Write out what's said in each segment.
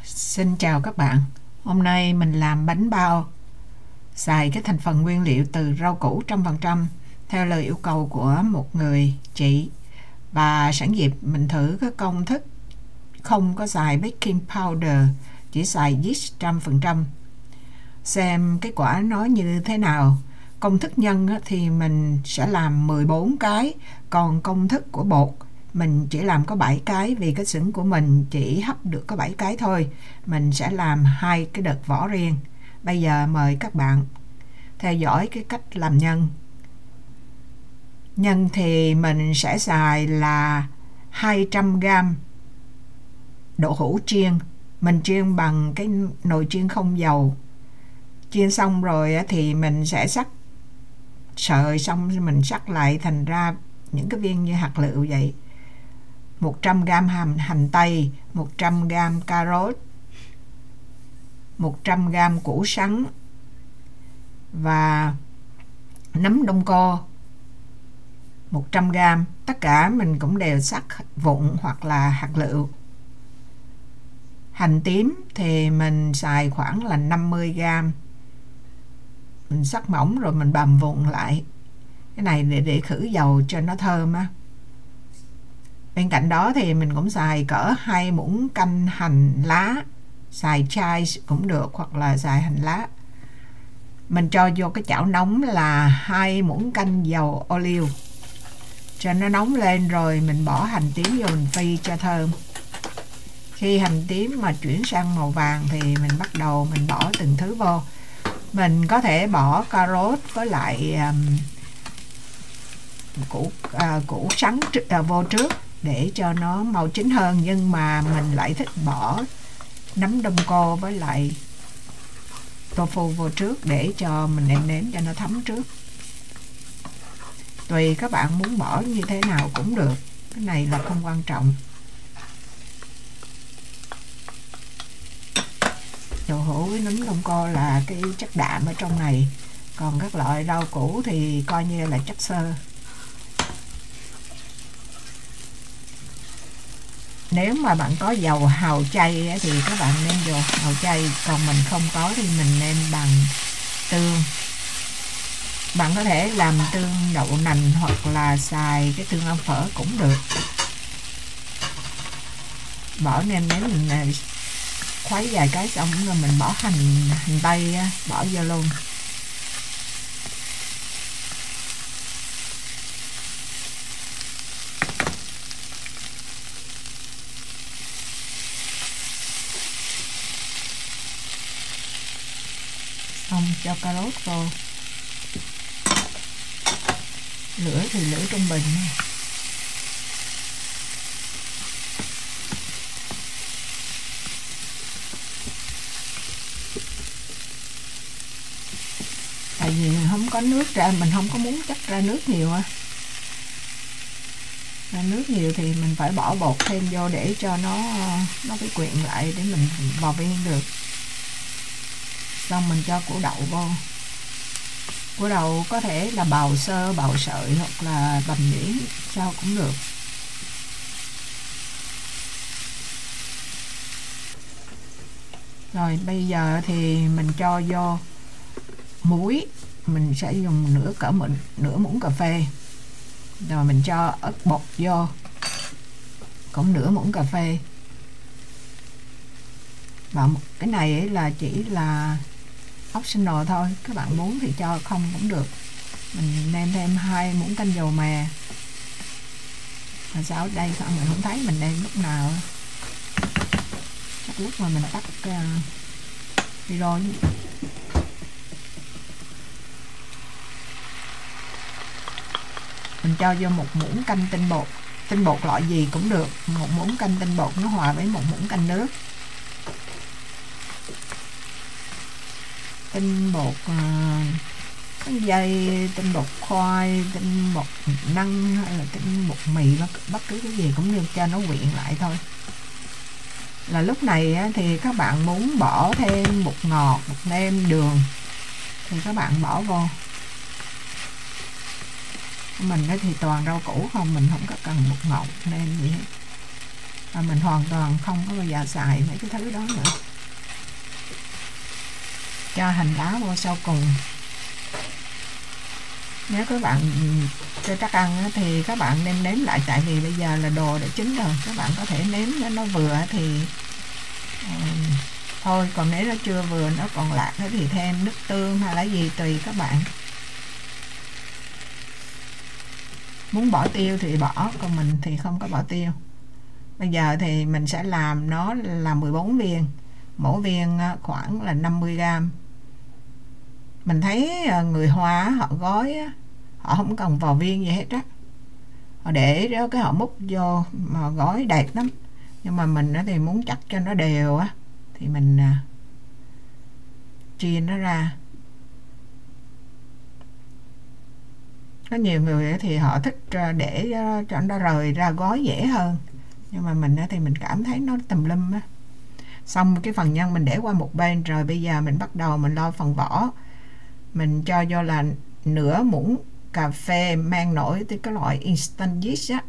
Xin chào các bạn. Hôm nay mình làm bánh bao xài cái thành phần nguyên liệu từ rau củ 100% theo lời yêu cầu của một người chị, và sẵn dịp mình thử cái công thức không có xài baking powder, chỉ xài yeast 100%, xem kết quả nó như thế nào. Công thức nhân thì mình sẽ làm 14 cái, còn công thức của bột mình chỉ làm có 7 cái, vì cái xửng của mình chỉ hấp được có 7 cái thôi. Mình sẽ làm 2 cái đợt vỏ riêng. Bây giờ mời các bạn theo dõi cái cách làm nhân. Nhân thì mình sẽ xài là 200g đậu hũ chiên. Mình chiên bằng cái nồi chiên không dầu. Chiên xong rồi thì mình sẽ sắc sợi, xong mình sắc lại thành ra những cái viên như hạt lựu vậy. 100g hành tây, 100g cà rốt, 100g củ sắn và nấm đông cô 100g. Tất cả mình cũng đều sắc vụn hoặc là hạt lựu. Hành tím thì mình xài khoảng là 50g. Mình sắc mỏng rồi mình bằm vụn lại. Cái này để khử dầu cho nó thơm á. Bên cạnh đó thì mình cũng xài cỡ 2 muỗng canh hành lá, xài chai cũng được hoặc là xài hành lá. Mình cho vô cái chảo nóng là 2 muỗng canh dầu ô liu, cho nó nóng lên rồi mình bỏ hành tím vô mình phi cho thơm. Khi hành tím mà chuyển sang màu vàng thì mình bắt đầu mình bỏ từng thứ vô. Mình có thể bỏ cà rốt với lại củ sắn vô trước để cho nó màu chín hơn, nhưng mà mình lại thích bỏ nấm đông cô với lại tofu vô trước để cho mình nêm cho nó thấm trước. Tùy các bạn muốn bỏ như thế nào cũng được, cái này là không quan trọng. Đậu hũ với nấm đông cô là cái chất đạm ở trong này, còn các loại rau củ thì coi như là chất xơ. Nếu mà bạn có dầu hào chay thì các bạn nên dầu hào chay, còn mình không có thì mình nên bằng tương. Bạn có thể làm tương đậu nành hoặc là xài cái tương ăn phở cũng được. Bỏ nêm nếm mình khuấy vài cái xong rồi mình bỏ hành tây bỏ vô luôn. Xong cho cà rốt vô. Lửa thì lửa trung bình. Tại vì mình không có nước ra, mình không có muốn chắc ra nước nhiều á. Ra nước nhiều thì mình phải bỏ bột thêm vô để cho nó phải quyện lại để mình bò viên được. Xong mình cho củ đậu vô. Củ đậu có thể là bào sơ, bào sợi hoặc là bằm nhuyễn, sao cũng được. Rồi bây giờ thì mình cho vô muối. Mình sẽ dùng nửa muỗng cà phê. Rồi mình cho ớt bột vô, cũng nửa muỗng cà phê. Và cái này là chỉ là optional thôi, các bạn muốn thì cho không cũng được. Mình nêm thêm 2 muỗng canh dầu mè. Mà sao ở đây sao mình không thấy mình nêm lúc nào? Chắc lúc mà mình tắt video. Mình cho vô 1 muỗng canh tinh bột. Tinh bột loại gì cũng được, 1 muỗng canh tinh bột nó hòa với 1 muỗng canh nước. Tinh bột dây, tinh bột khoai, tinh bột năng hay là tinh bột mì, bất cứ cái gì cũng được, cho nó quyện lại thôi. Là lúc này thì các bạn muốn bỏ thêm bột ngọt, bột nêm, đường thì các bạn bỏ vô. Mình thì toàn rau củ không, mình không có cần bột ngọt nêm gì hết. và mình hoàn toàn không có bao giờ xài mấy cái thứ đó nữa. Cho hành lá vô sau cùng. Nếu các bạn cho chắc ăn thì các bạn nên nếm lại, tại vì bây giờ là đồ đã chín rồi, các bạn có thể nếm nó vừa thì thôi, còn nếu nó chưa vừa, nó còn lạc thì thêm nước tương hay là gì tùy các bạn. Muốn bỏ tiêu thì bỏ, còn mình thì không có bỏ tiêu. Bây giờ thì mình sẽ làm nó là 14 viên, mỗi viên khoảng là 50g. Mình thấy người Hoa họ gói, họ không cần vào viên gì hết á, họ để đó cái họ múc vô mà gói đẹp lắm. Nhưng mà mình thì muốn chắc cho nó đều á, thì mình chia nó ra. Có nhiều người thì họ thích để cho nó rời ra gói dễ hơn, nhưng mà mình thì mình cảm thấy nó tùm lum á. Xong cái phần nhân mình để qua một bên rồi, bây giờ mình bắt đầu mình lo phần vỏ. Mình cho vô là nửa muỗng cà phê mang nổi từ cái loại instant yeast á,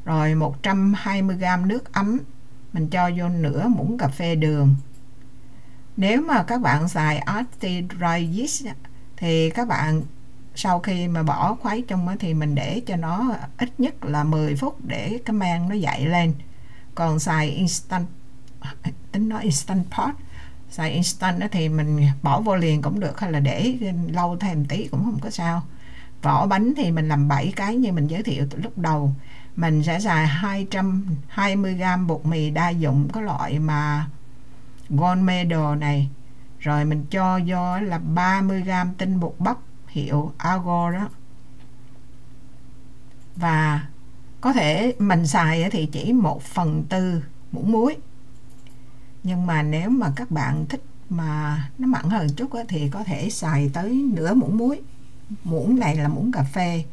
rồi 120g nước ấm. Mình cho vô nửa muỗng cà phê đường. Nếu mà các bạn xài Asti Dry Yeast á, thì các bạn sau khi mà bỏ khuấy trong á, thì mình để cho nó ít nhất là 10 phút để cái mang nó dậy lên. Còn xài instant, tính nói instant pot, xài instant đó thì mình bỏ vô liền cũng được, hay là để lâu thêm tí cũng không có sao. Vỏ bánh thì mình làm 7 cái như mình giới thiệu từ lúc đầu. Mình sẽ xài 220g bột mì đa dụng, cái loại mà Gold Medal này. Rồi mình cho vô là 30g tinh bột bắp hiệu Argo đó. Và có thể mình xài thì chỉ 1/4 muỗng muối. Nhưng mà nếu mà các bạn thích mà nó mặn hơn chút thì có thể xài tới nửa muỗng muối. Muỗng này là muỗng cà phê.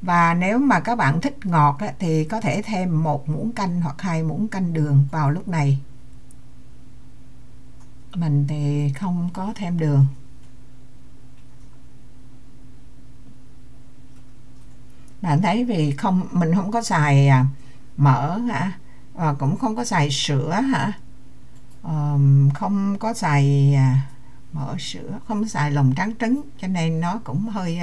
Và nếu mà các bạn thích ngọt thì có thể thêm 1 muỗng canh hoặc 2 muỗng canh đường vào lúc này. Mình thì không có thêm đường. Bạn thấy vì mình không có xài mỡ hả, cũng không có xài sữa hả, không có xài mỡ sữa, không có xài lòng trắng trứng, cho nên nó cũng hơi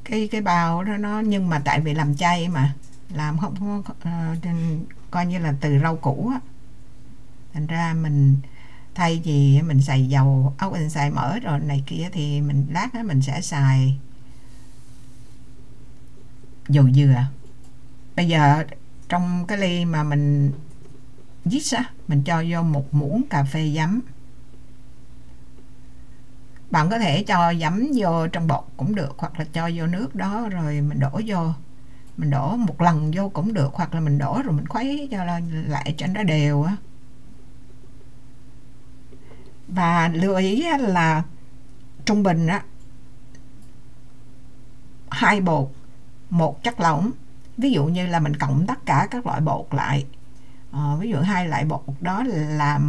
cái bao đó nó, nhưng mà tại vì làm chay mà làm không có coi như là từ rau củ á, thành ra mình thay vì mình xài dầu mình xài mỡ rồi này kia thì mình lát mình sẽ xài dầu dừa. Bây giờ trong cái ly mà mình yeast á, mình cho vô 1 muỗng cà phê giấm. Bạn có thể cho giấm vô trong bột cũng được, hoặc là cho vô nước đó rồi mình đổ vô. Mình đổ một lần vô cũng được, hoặc là mình đổ rồi mình khuấy cho lại cho nó đều á. Và lưu ý là trung bình á, 2 bột 1 chất lỏng. Ví dụ như là mình cộng tất cả các loại bột lại, ví dụ 2 loại bột đó là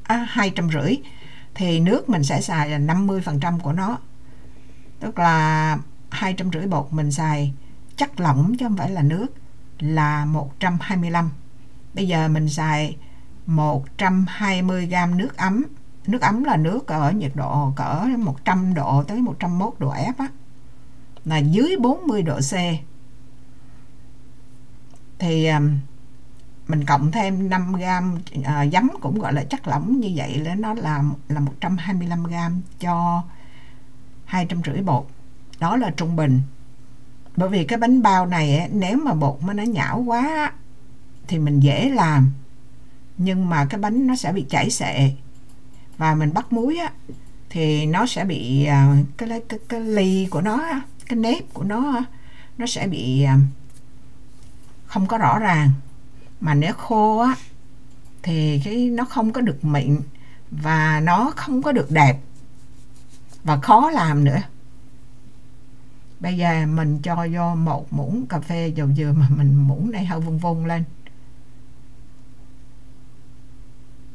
250, thì nước mình sẽ xài là 50% của nó, tức là 250 bột mình xài chất lỏng chứ không phải là nước là 125. Bây giờ mình xài 120g nước ấm. Nước ấm là nước ở nhiệt độ cỡ 100 độ tới 101 độ F á, là dưới 40 độ C. Thì mình cộng thêm 5g giấm, cũng gọi là chất lỏng như vậy, là nó là 125g cho 250 bột. Đó là trung bình. Bởi vì cái bánh bao này nếu mà bột nó nhão quá thì mình dễ làm, nhưng mà cái bánh nó sẽ bị chảy xệ, và mình bắt muối thì nó sẽ bị cái ly của nó, cái nếp của nó sẽ bị không có rõ ràng. Mà nếu khô thì nó không có được mịn, và nó không có được đẹp, và khó làm nữa. Bây giờ mình cho vô 1 muỗng cà phê dầu dừa, mà mình muỗng này hơi vung vung lên.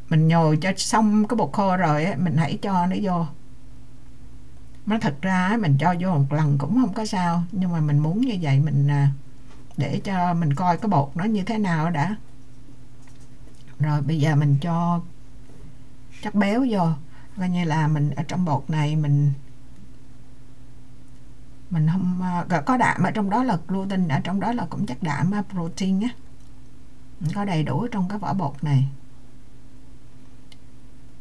Mình nhồi cho xong cái bột khô rồi mình hãy cho nó vô. Nó thật ra mình cho vô một lần cũng không có sao, nhưng mà mình muốn như vậy mình để cho mình coi cái bột nó như thế nào đã. Rồi bây giờ mình cho chất béo vô, coi như là mình ở trong bột này mình không có đạm ở trong đó, là gluten ở trong đó, là cũng chất đạm protein á, có đầy đủ trong cái vỏ bột này.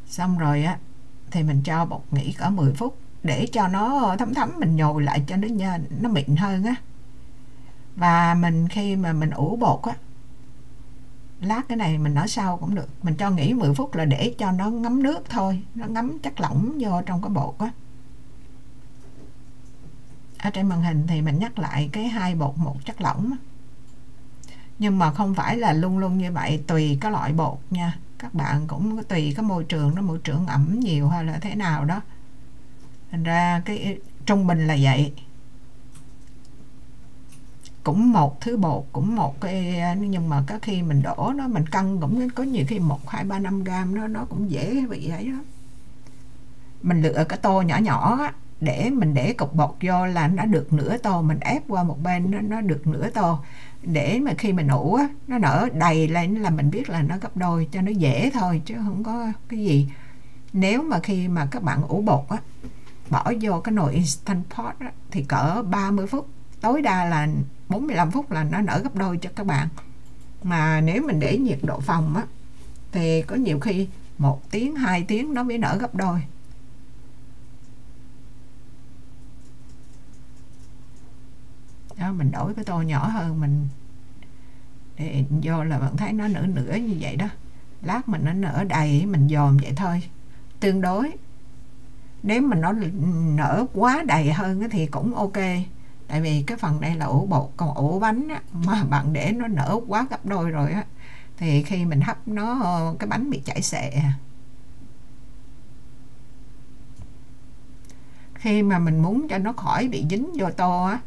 Xong rồi á thì mình cho bột nghỉ cỡ 10 phút để cho nó thấm thấm, mình nhồi lại cho nó mịn hơn á. Và mình khi mà mình ủ bột á, lát cái này mình nói sau cũng được, mình cho nghỉ 10 phút là để cho nó ngấm nước thôi, nó ngấm chất lỏng vô trong cái bột á. Ở trên màn hình thì mình nhắc lại cái 2 bột 1 chất lỏng, nhưng mà không phải là luôn luôn như vậy, tùy cái loại bột nha. Các bạn cũng tùy cái môi trường, nó môi trường ẩm nhiều hay là thế nào đó, thành ra cái trung bình là vậy. Cũng một thứ bột, cũng một cái, nhưng mà có khi mình đổ nó, mình cân cũng có nhiều khi 1, 2, 3, 5 gram nó cũng dễ bị ấy đó. Mình lựa cái tô nhỏ nhỏ á, để mình để cục bột vô là nó được nửa tô, mình ép qua một bên nó được nửa tô, để mà khi mình ủ á, nó nở đầy lên là mình biết là nó gấp đôi, cho nó dễ thôi chứ không có cái gì. Nếu mà khi mà các bạn ủ bột á, bỏ vô cái nồi Instant Pot á, thì cỡ 30 phút, tối đa là 45 phút là nó nở gấp đôi cho các bạn. Mà nếu mình để nhiệt độ phòng á, thì có nhiều khi 1 tiếng, 2 tiếng nó mới nở gấp đôi. Đó, mình đổi cái tô nhỏ hơn, mình để vô là bạn thấy nó nửa nửa như vậy đó. Lát mình nó nở đầy, mình dòm vậy thôi, tương đối. Nếu mà nó nở quá đầy hơn thì cũng ok, tại vì cái phần đây là ủ bột, còn ủ bánh á, mà bạn để nó nở quá gấp đôi rồi á, thì khi mình hấp nó cái bánh bị chảy xệ. Khi mà mình muốn cho nó khỏi bị dính vô tô á,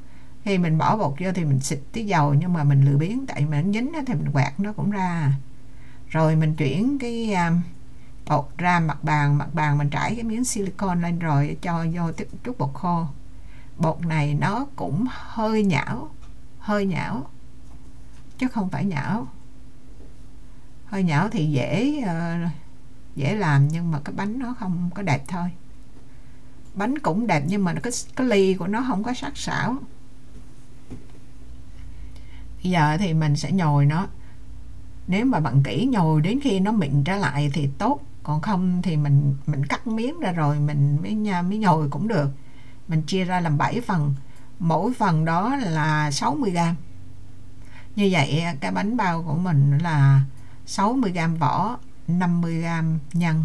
khi mình bỏ bột vô thì mình xịt tí dầu, nhưng mà mình lười biếng, tại mà nó dính thì mình quẹt nó cũng ra. Rồi mình chuyển cái bột ra mặt bàn mình trải cái miếng silicone lên, rồi cho vô chút bột khô. Bột này nó cũng hơi nhão chứ không phải nhão. Hơi nhão thì dễ làm, nhưng mà cái bánh nó không có đẹp thôi. Bánh cũng đẹp nhưng mà cái ly của nó không có sắc sảo. Bây giờ thì mình sẽ nhồi nó. Nếu mà bạn kỹ nhồi đến khi nó mịn trở lại thì tốt, còn không thì mình cắt miếng ra rồi mình mới nhồi cũng được. Mình chia ra làm 7 phần, mỗi phần đó là 60 gram. Như vậy cái bánh bao của mình là 60 gram vỏ, 50 gram nhân.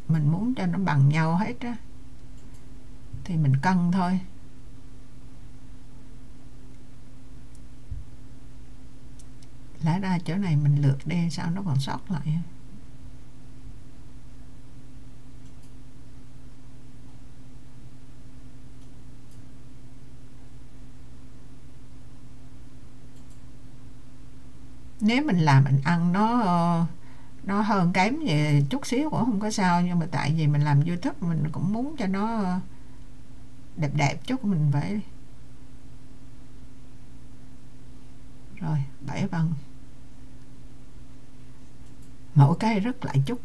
Mình muốn cho nó bằng nhau hết á, thì mình cân thôi. Lẽ ra chỗ này mình lượt đi, sao nó còn sót lại. Nếu mình làm mình ăn nó hơn kém về chút xíu cũng không có sao, nhưng mà tại vì mình làm YouTube mình cũng muốn cho nó đẹp đẹp chút, mình phải. Rồi 7 phần, mỗi cái rất lại chút.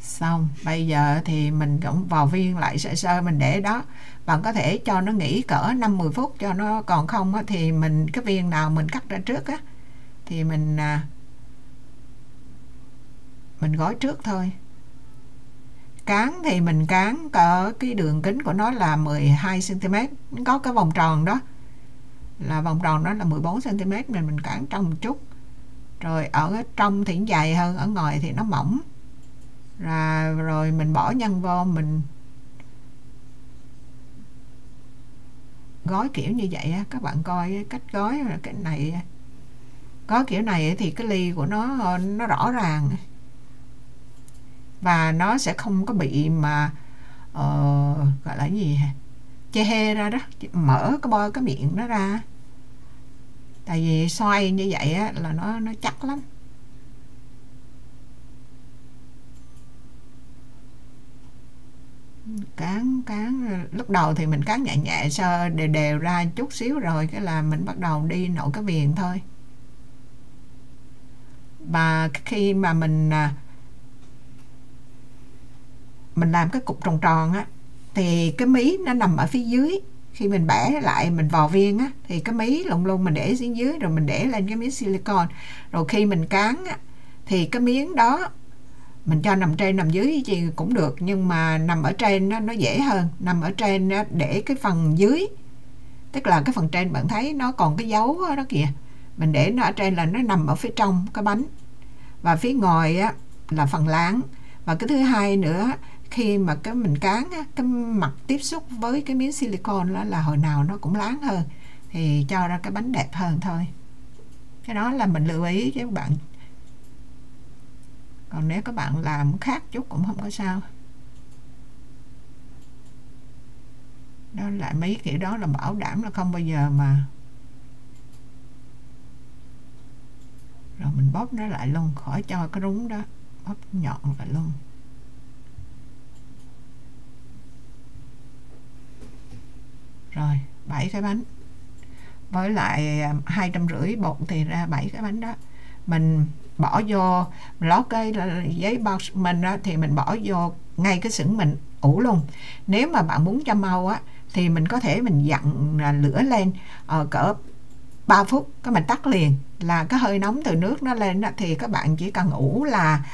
Xong, bây giờ thì mình cũng vào viên lại sơ sơ, mình để đó. Bạn có thể cho nó nghỉ cỡ 5-10 phút cho nó, còn không á, thì mình cái viên nào mình cắt ra trước á thì mình gói trước thôi. Cán thì mình cán cỡ cái đường kính của nó là 12 cm, có cái vòng tròn đó là 14 cm, mình cán trong một chút. Rồi ở trong thì dài hơn, ở ngoài thì nó mỏng. Rồi mình bỏ nhân vô, mình gói kiểu như vậy á. Các bạn coi cách gói cái này, gói kiểu này thì cái ly của nó rõ ràng, và nó sẽ không có bị mà gọi là gì, che ra đó, mở cái miệng nó ra. Tại vì xoay như vậy á, là nó chắc lắm. cán lúc đầu thì mình cán nhẹ nhẹ sơ đều ra chút xíu, rồi cái là mình bắt đầu đi nổi cái viền thôi. Và khi mà mình làm cái cục tròn tròn á, thì cái mí nó nằm ở phía dưới. Khi mình bẻ lại mình vò viên á, thì cái mí luôn luôn mình để xuống dưới, rồi mình để lên cái miếng silicon. Rồi khi mình cán á, thì cái miếng đó mình cho nằm trên nằm dưới gì cũng được, nhưng mà nằm ở trên nó dễ hơn. Nằm ở trên đó, để cái phần dưới, tức là cái phần trên bạn thấy nó còn cái dấu đó kìa, mình để nó ở trên là nó nằm ở phía trong cái bánh, và phía ngoài á là phần láng. Và cái thứ hai nữa, khi mà cái mình cán á, cái mặt tiếp xúc với cái miếng silicon đó là hồi nào nó cũng láng hơn, thì cho ra cái bánh đẹp hơn thôi. Cái đó là mình lưu ý cho các bạn. Còn nếu các bạn làm khác chút cũng không có sao. Đó là mấy kiểu đó là bảo đảm là không bao giờ mà. Rồi mình bóp nó lại luôn, khỏi cho cái rúng đó, bóp nhọn lại luôn. Rồi 7 cái bánh với lại 250 bột thì ra 7 cái bánh đó. Mình bỏ vô, mình lót cái giấy bao mình đó, thì mình bỏ vô ngay cái xửng mình ủ luôn. Nếu mà bạn muốn cho mau á thì mình có thể mình dặn lửa lên cỡ 3 phút, cái mình tắt liền là cái hơi nóng từ nước nó lên đó, thì các bạn chỉ cần ủ là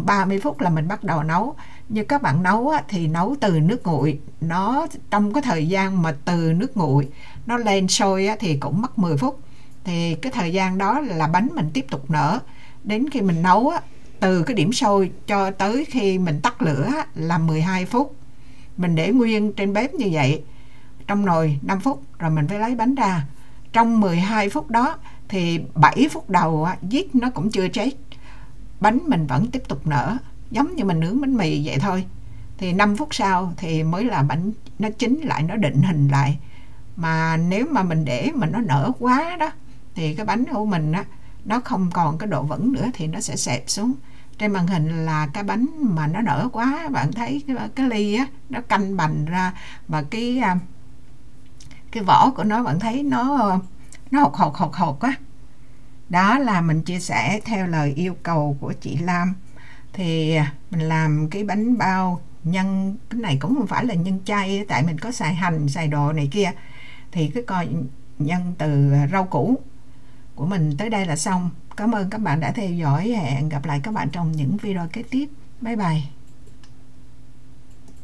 30 phút là mình bắt đầu nấu. Như các bạn nấu á, thì nấu từ nước nguội, nó trong cái thời gian mà từ nước nguội nó lên sôi á, thì cũng mất 10 phút. Thì cái thời gian đó là bánh mình tiếp tục nở. Đến khi mình nấu á, từ cái điểm sôi cho tới khi mình tắt lửa á, là 12 phút. Mình để nguyên trên bếp như vậy trong nồi 5 phút, rồi mình phải lấy bánh ra. Trong 12 phút đó thì 7 phút đầu á, yeast nó cũng chưa chết, bánh mình vẫn tiếp tục nở, giống như mình nướng bánh mì vậy thôi. Thì 5 phút sau thì mới là bánh nó chín lại, nó định hình lại. Mà nếu mà mình để mà nó nở quá đó, thì cái bánh của mình á, nó không còn cái độ vững nữa, thì nó sẽ xẹp xuống. Trên màn hình là cái bánh mà nó nở quá, bạn thấy cái ly á, nó canh bành ra, và cái vỏ của nó bạn thấy nó hột á. Đó là mình chia sẻ theo lời yêu cầu của chị Lam. Thì mình làm cái bánh bao nhân, cái này cũng không phải là nhân chay, tại mình có xài hành, xài đồ này kia. Thì cái coi nhân từ rau củ của mình tới đây là xong. Cảm ơn các bạn đã theo dõi. Hẹn gặp lại các bạn trong những video kế tiếp. Bye bye.